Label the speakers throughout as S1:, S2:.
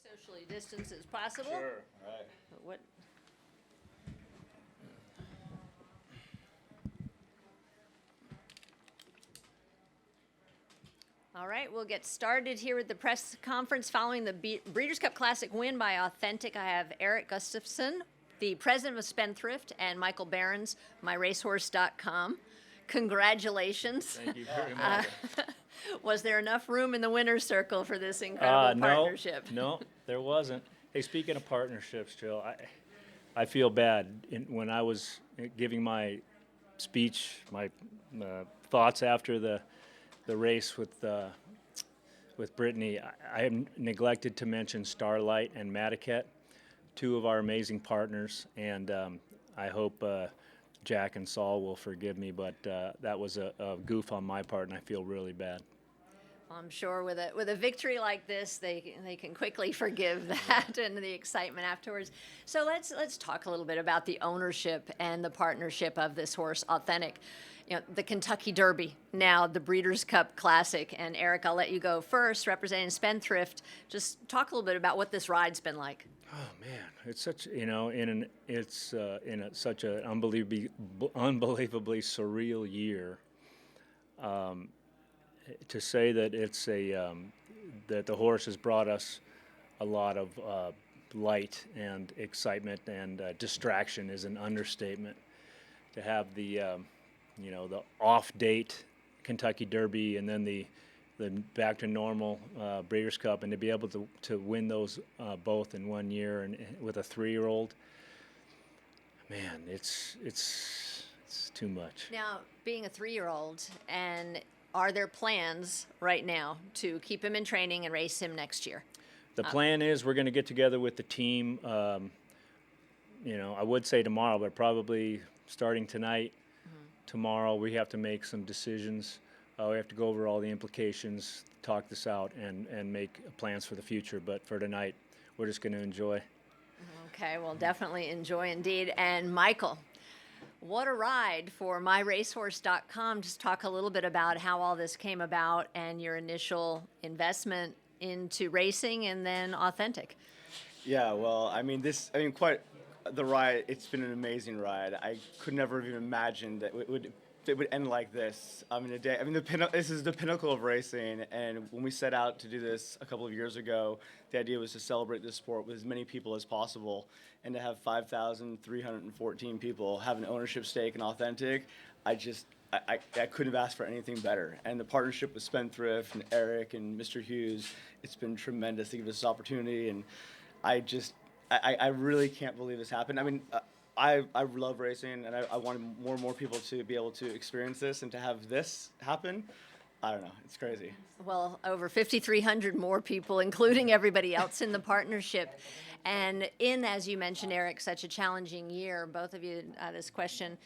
S1: socially distanced as possible.
S2: Sure. Right.
S1: What? All right, we'll get started here with the press conference following the Breeders' Cup Classic win by Authentic. I have Eric Gustafson, the president of Spendthrift, and Michael Behrens, myracehorse.com. Congratulations.
S3: Thank you very much.
S1: Was there enough room in the winner's circle for this incredible partnership?
S3: No, there wasn't. Hey, speaking of partnerships, Jill, I feel bad. When I was giving my speech, my thoughts after the race with Brittany, I neglected to mention Starlight and Madaket, two of our amazing partners, and I hope Jack and Saul will forgive me, but that was a goof on my part, and I feel really bad.
S1: I'm sure with a victory like this, they can quickly forgive that and the excitement afterwards. So let's talk a little bit about the ownership and the partnership of this horse, Authentic. You know, the Kentucky Derby, now the Breeders' Cup Classic. And Eric, I'll let you go first, representing Spendthrift. Just talk a little bit about what this ride's been like.
S3: Oh man, it's such such an unbelievably surreal year. To say that it's that the horse has brought us a lot of light and excitement and distraction is an understatement. To have the the off-date Kentucky Derby and then the back to normal Breeders' Cup, and to be able to win those both in 1 year and with a 3-year-old, man, it's too much.
S1: Now, being a 3-year-old, and are there plans right now to keep him in training and race him next year?
S3: The plan is we're going to get together with the team. I would say tomorrow, but probably starting tonight. Tomorrow we have to make some decisions. We have to go over all the implications, talk this out, and make plans for the future. But for tonight, we're just going to enjoy.
S1: Okay, well, definitely enjoy indeed. And Michael, what a ride for myracehorse.com. Just talk a little bit about how all this came about and your initial investment into racing and then Authentic.
S2: Yeah, well, quite the ride. It's been an amazing ride. I could never have even imagined that it would end like this. This is the pinnacle of racing. And when we set out to do this a couple of years ago, the idea was to celebrate this sport with as many people as possible, and to have 5,314 people have an ownership stake in Authentic. I couldn't have asked for anything better. And the partnership with Spendthrift and Eric and Mr. Hughes, it's been tremendous to give us this opportunity. And I really can't believe this happened. I love racing, and I wanted more and more people to be able to experience this, and to have this happen, I don't know, it's crazy.
S1: Well, over 5,300 more people, including everybody else in the partnership. And as you mentioned, Eric, such a challenging year, both of you, this question,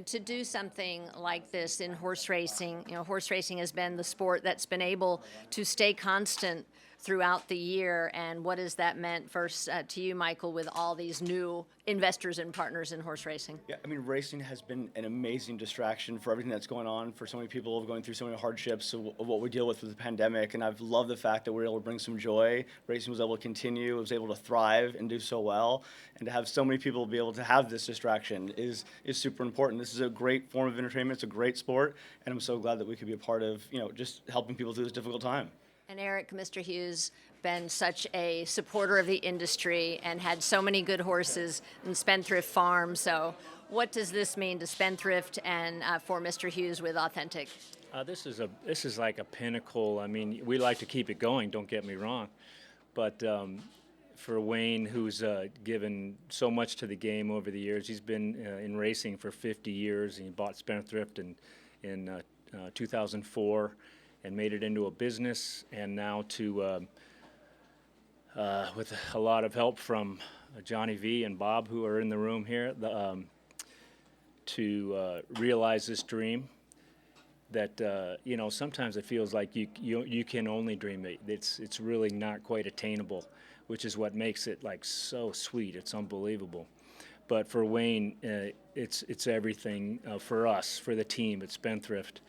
S1: to do something like this in horse racing. Horse racing has been the sport that's been able to stay constant throughout the year. And what has that meant first to you, Michael, with all these new investors and partners in horse racing?
S2: Yeah, racing has been an amazing distraction for everything that's going on, for so many people going through so many hardships of what we deal with the pandemic. And I've loved the fact that we're able to bring some joy. Racing was able to continue, was able to thrive and do so well. And to have so many people be able to have this distraction is super important. This is a great form of entertainment. It's a great sport. And I'm so glad that we could be a part of, just helping people through this difficult time.
S1: And Eric, Mr. Hughes, been such a supporter of the industry and had so many good horses in Spendthrift Farm. So what does this mean to Spendthrift and for Mr. Hughes with Authentic?
S3: This is like a pinnacle. We like to keep it going, don't get me wrong. But for Wayne, who's given so much to the game over the years, he's been in racing for 50 years. He bought Spendthrift in 2004. And made it into a business, and now with a lot of help from Johnny V and Bob, who are in the room here, to realize this dream. That sometimes it feels like you can only dream it. It's really not quite attainable, which is what makes it like so sweet. It's unbelievable. But for Wayne, it's everything for us, for the team at Spendthrift.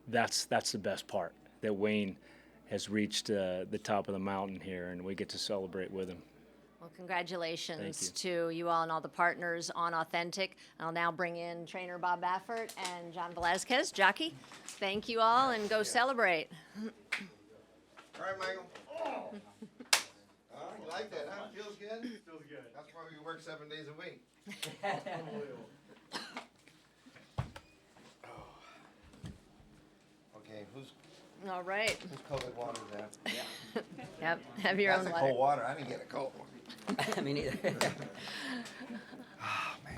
S3: That's the best part, that Wayne has reached the top of the mountain here, and we get to celebrate with him.
S1: Well, congratulations
S3: Thank
S1: to you all and all the partners on Authentic. I'll now bring in trainer Bob Baffert and John Velazquez. Jockey, thank you all, and go celebrate.
S4: All right, Michael. Oh, you like that, huh? Feels good?
S2: Feels good.
S4: That's why we work 7 days a week.
S2: Unbelievable.
S4: Okay, whose
S1: All right.
S4: cold water is that?
S1: Yep. Have your
S4: That's
S1: own
S4: a
S1: water.
S4: cold water. I didn't get a cold one.
S5: Me neither.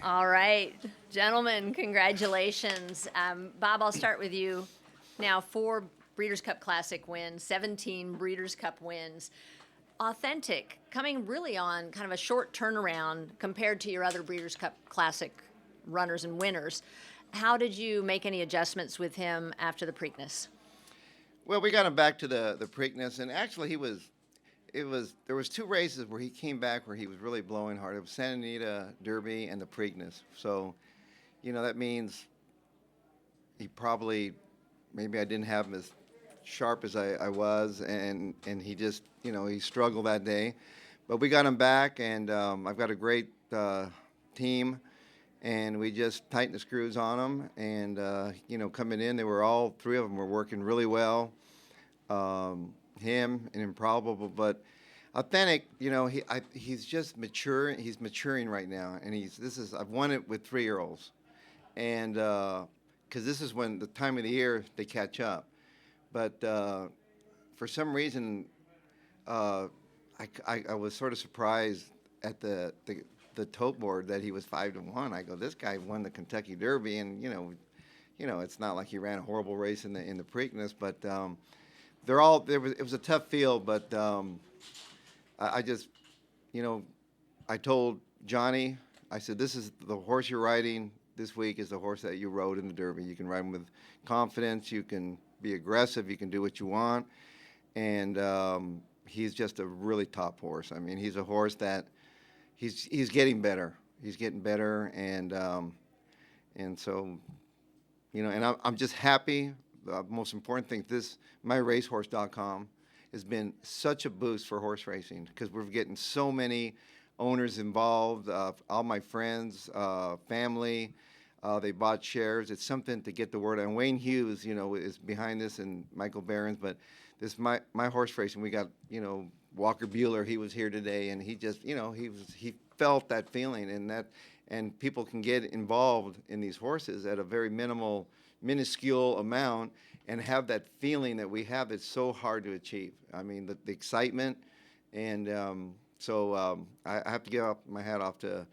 S1: All right, gentlemen, congratulations. Bob, I'll start with you. Now, 4 Breeders' Cup Classic wins, 17 Breeders' Cup wins. Authentic, coming really on kind of a short turnaround compared to your other Breeders' Cup Classic runners and winners. How did you make any adjustments with him after the Preakness?
S4: Well, we got him back to the Preakness, and actually there was 2 races where he came back where he was really blowing hard. It was Santa Anita Derby and the Preakness. So, that means he probably, maybe I didn't have him as sharp as I was, and he just, he struggled that day. But we got him back, and I've got a great team, and we just tightened the screws on them. And, coming in, they were all 3 of them were working really well. Him and Improbable, but Authentic, he's just mature. He's maturing right now, and I've won it with 3-year-olds, and because this is when the time of the year they catch up, but for some reason, I was sort of surprised at the tote board that he was 5-1. I go, this guy won the Kentucky Derby, and it's not like he ran a horrible race in the Preakness, but it was a tough field, but I just, I told Johnny, I said, this is the horse you're riding this week is the horse that you rode in the Derby. You can ride him with confidence, you can be aggressive, you can do what you want, and he's just a really top horse. I mean, he's a horse that he's getting better. He's getting better, and so, and I'm just happy. The most important thing, myracehorse.com has been such a boost for horse racing because we're getting so many owners involved, all my friends, family, they bought shares. It's something to get the word out. And Wayne Hughes, is behind this, and Michael Behrens, but this my horse racing, we got, Walker Bueller, he was here today, and he just, he felt that feeling, and people can get involved in these horses at a very minuscule amount and have that feeling that we have that's so hard to achieve. I mean, the excitement, and so I have to give my hat off to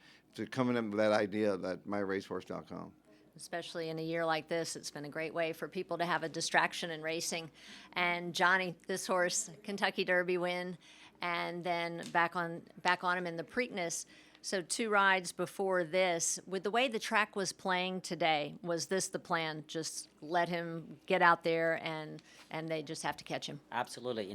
S4: coming up with that idea, that myracehorse.com.
S1: Especially in a year like this, it's been a great way for people to have a distraction in racing. And Johnny, this horse, Kentucky Derby win, and then back on him in the Preakness. So 2 rides before this. With the way the track was playing today, was this the plan? Just let him get out there, and they just have to catch him?
S5: Absolutely.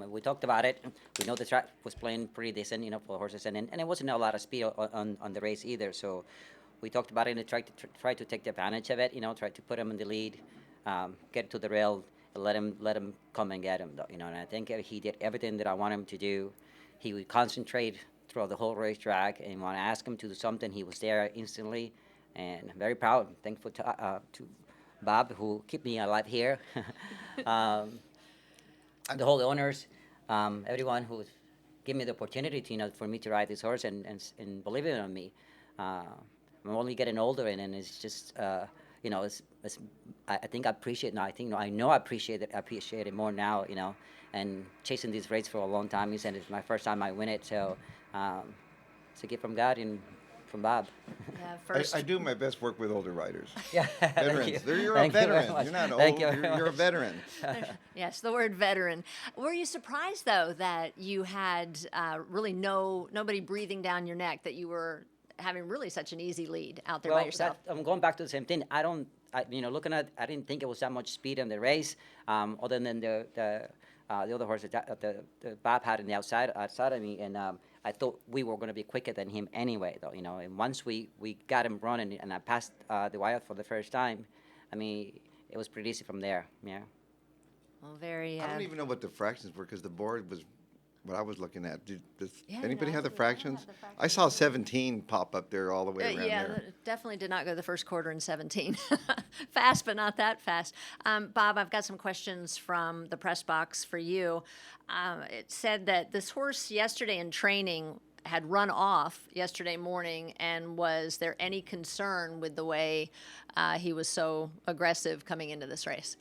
S5: We talked about it. We know the track was playing pretty decent, for horses, and it wasn't a lot of speed on the race either. So we talked about it and try to take advantage of it. Try to put him in the lead, get to the rail, and let him come and get him. And I think he did everything that I want him to do. He would concentrate throughout the whole racetrack, and when I asked him to do something, he was there instantly, and I'm very proud and thankful to Bob, who kept me alive here. The whole owners, everyone who gave me the opportunity to, for me to ride this horse and believe in me. I'm only getting older, and it's just, I think I appreciate now. I know I appreciate it more now, and chasing this race for a long time. It's my first time I win it, so it's a gift from God and from Bob.
S1: Yeah, first.
S4: I do my best work with older riders.
S5: Yeah,
S4: Veterans. You're a
S5: Thank you very
S4: veteran.
S5: much.
S4: You're not old.
S5: Thank you very
S4: You're a
S5: much.
S4: veteran.
S1: Yes, the word veteran. Were you surprised, though, that you had really nobody breathing down your neck, that you were having really such an easy lead out there by yourself?
S5: I'm going back to the same thing. Looking at, I didn't think it was that much speed in the race, other than the other horse that Bob had on the outside of me, and I thought we were going to be quicker than him anyway, though. And once we got him running, and I passed the wire for the first time, it was pretty easy from there. Yeah.
S1: Well, very.
S4: I don't even know what the fractions were because the board was what I was looking at. Does
S1: Yeah,
S4: anybody
S1: no,
S4: have the
S1: I don't have
S4: fractions?
S1: the
S4: I saw 17 pop up there all the way around
S1: yeah,
S4: there.
S1: definitely did not go the first quarter in 17. Fast, but not that fast. Bob, I've got some questions from the press box for you. It said that this horse yesterday in training had run off yesterday morning, and was there any concern with the way he was so aggressive coming into this race?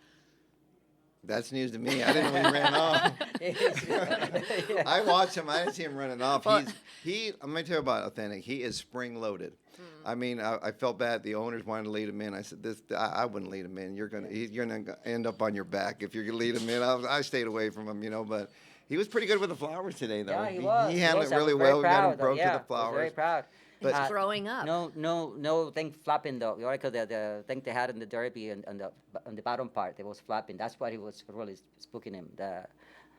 S4: That's news to me. I didn't know he ran off. I watched him. I didn't see him running off.
S1: Well-
S4: I'm going to tell you about Authentic. He is spring loaded. I mean, I felt bad. The owners wanted to lead him in. I said, I wouldn't lead him in. You're gonna end up on your back if you're gonna lead him in. I stayed away from him, but he was pretty good with the flowers today, though.
S5: Yeah, he was.
S4: He handled
S5: was.
S4: it
S5: I was
S4: really
S5: very
S4: well. We got
S5: proud,
S4: him broke
S5: yeah,
S4: to
S5: I
S4: the
S5: was
S4: flowers.
S5: very proud.
S1: He's
S4: But-
S1: throwing up.
S5: No thing flapping though. You know, the thing they had in the derby and on the bottom part, it was flapping. That's what he was really spooking him.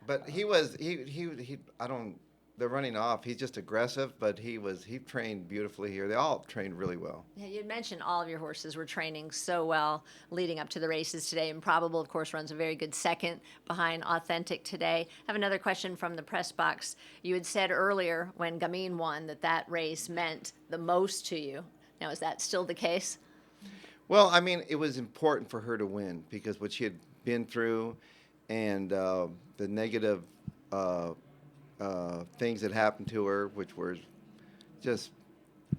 S4: But he was I don't. They're running off. He's just aggressive, but he trained beautifully here. They all trained really well.
S1: Yeah, you mentioned all of your horses were training so well leading up to the races today. Improbable, of course, runs a very good second behind Authentic today. I have another question from the press box. You had said earlier when Gamine won that race meant the most to you. Now, is that still the case?
S4: Well, I mean, it was important for her to win because what she had been through and the negative things that happened to her, which were just,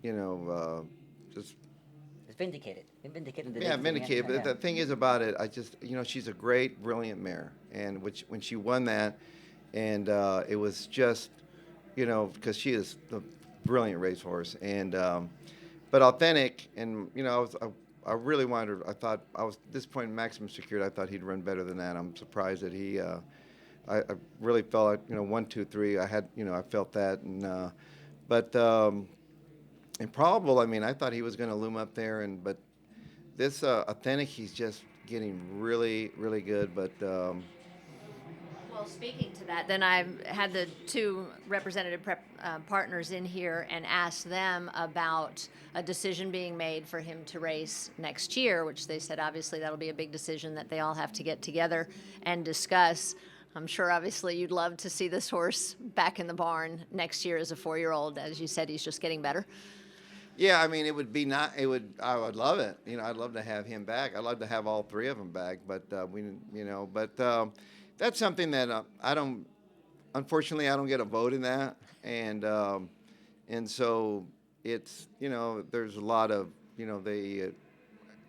S4: just
S5: It's vindicated. Vindicated.
S4: yeah, vindicated. But the thing is about it, she's a great, brilliant mare, and when she won that, and it was just, because she is a brilliant racehorse, and but Authentic, and I really wanted. I thought I was disappointed in Maximum Security. I thought he'd run better than that. I'm surprised that he. I really felt like 1, 2, 3. I had I felt that, and but Improbable. I mean, I thought he was going to loom up there, but this Authentic, he's just getting really, really good. But
S1: Well, speaking to that, then I had the two representative partners in here and asked them about a decision being made for him to race next year, which they said obviously that'll be a big decision that they all have to get together and discuss. I'm sure obviously you'd love to see this horse back in the barn next year as a 4-year-old. As you said, he's just getting better.
S4: yeah, I mean, it would be not. It would. I would love it. I'd love to have him back. I'd love to have all 3 of them back. But But that's something that I don't. Unfortunately, I don't get a vote in that, and so it's there's a lot of they.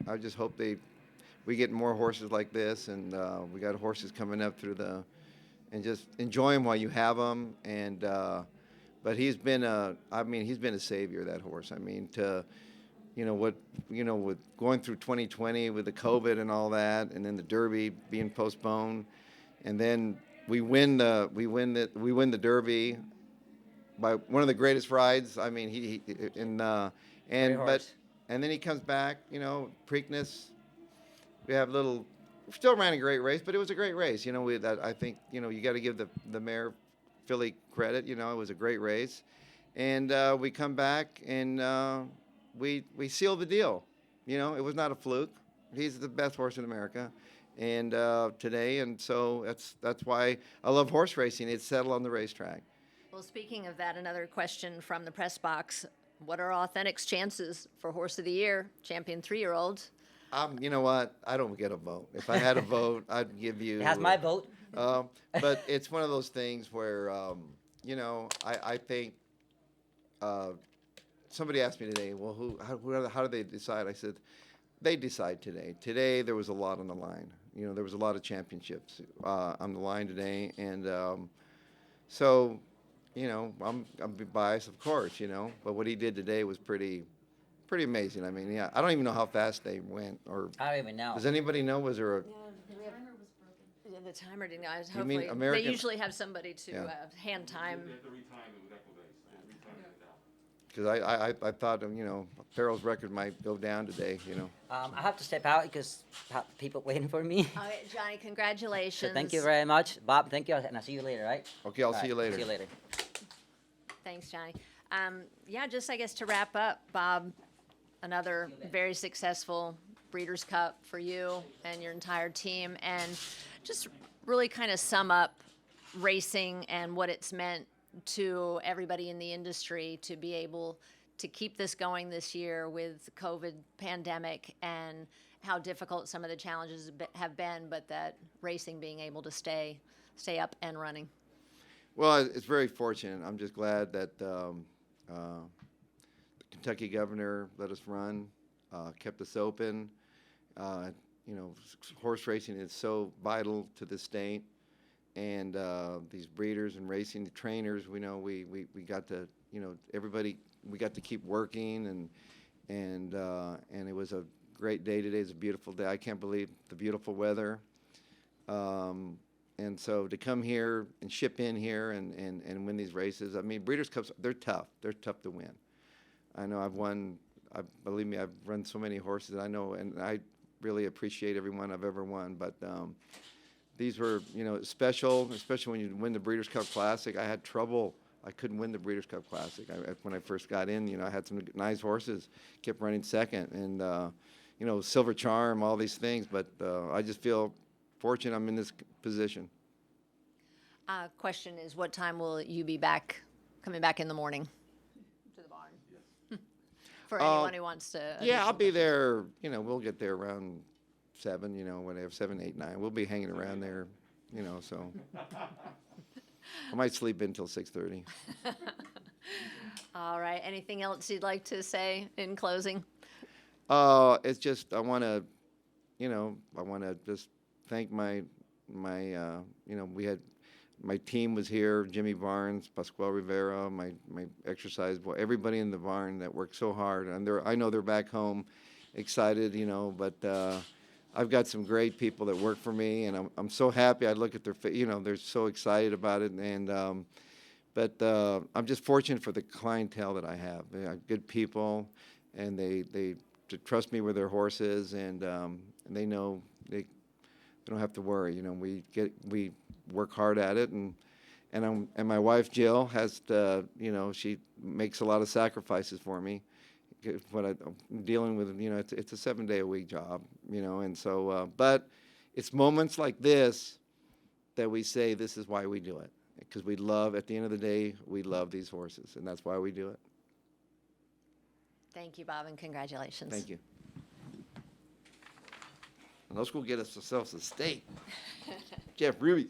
S4: I just hope we get more horses like this, and we got horses coming up through and just enjoy them while you have them. And but he's been he's been a savior, that horse. I mean, with going through 2020 with the COVID and all that, and then the Derby being postponed, and then we win the Derby by one of the greatest rides. I mean, and then he comes back, Preakness. We have still ran a great race, but it was a great race. I think you got to give the mare Philly credit. It was a great race, and we come back and we seal the deal. It was not a fluke. He's the best horse in America, and today, and so that's why I love horse racing. It's settled on the racetrack.
S1: Well, speaking of that, another question from the press box. What are Authentic's chances for Horse of the Year, champion 3-year-old?
S4: You know what? I don't get a vote. If I had a vote, I'd give you.
S5: It has my vote.
S4: But it's one of those things where, I think somebody asked me today, well, how do they decide? I said, they decide today. Today, there was a lot on the line. There was a lot of championships on the line today. And so, I'm biased, of course, but what he did today was pretty amazing. I mean, yeah, I don't even know how fast they went, or
S5: I don't even know.
S4: does anybody know? Was there a?
S1: Yeah, the timer didn't.
S4: You mean
S1: Hopefully,
S4: American-
S1: they usually have somebody to
S4: Yeah.
S1: hand time.
S4: Because I thought Farrell's record might go down today.
S5: I have to step out because people waiting for me.
S1: All right, Johnny, congratulations.
S5: So thank you very much, Bob. Thank you, and I'll see you later, right?
S4: Okay, I'll
S5: All
S4: see
S5: right,
S4: you later.
S5: See you later.
S1: Thanks, Johnny. Yeah, just I guess to wrap up, Bob, another very successful Breeders' Cup for you and your entire team. And just really kind of sum up racing and what it's meant to everybody in the industry to be able to keep this going this year with COVID pandemic, and how difficult some of the challenges have been, but that racing being able to stay up and running.
S4: Well, it's very fortunate. I'm just glad that the Kentucky governor let us run, kept us open. You know, horse racing is so vital to the state, and these breeders and racing trainers, we know we got to, you know, everybody, we got to keep working, and it was a great day today. It's a beautiful day. I can't believe the beautiful weather. And so to come here and ship in here and win these races, I mean, Breeders' Cups, they're tough. They're tough to win. I know believe me, I've run so many horses, I know, and I really appreciate every one I've ever won. But these were, you know, special, especially when you win the Breeders' Cup Classic. I had trouble. I couldn't win the Breeders' Cup Classic. When I first got in, you know, I had some nice horses, kept running second, and, you know, Silver Charm, all these things. But I just feel fortunate I'm in this position.
S1: Question is, what time will you be coming back in the morning to the barn? For anyone who wants to.
S4: Yeah, I'll
S1: additional
S4: be there. You know, we'll get there around 7. You know, whatever, 7, 8, 9. We'll be hanging around there. You know, so I might sleep until 6:30.
S1: All right. Anything else you'd like to say in closing?
S4: It's just I want to just thank my you know, my team was here, Jimmy Barnes, Pascual Rivera, my exercise boy, everybody in the barn that worked so hard. And I know they're back home excited, you know, but I've got some great people that work for me, and I'm so happy. I look at their you know, they're so excited about it. And but I'm just fortunate for the clientele that I have. They are good people, and they trust me with their horses, and they know they don't have to worry. You know, we work hard at it, and my wife Jill has to, you know, she makes a lot of sacrifices for me. What I'm dealing with, you know, it's a 7-day-a-week job, you know, and so but it's moments like this that we say this is why we do it, because we love, at the end of the day, we love these horses, and that's why we do it.
S1: Thank you, Bob, and congratulations.
S4: Thank you. And let's go get ourselves a steak. Jeff Ruby's.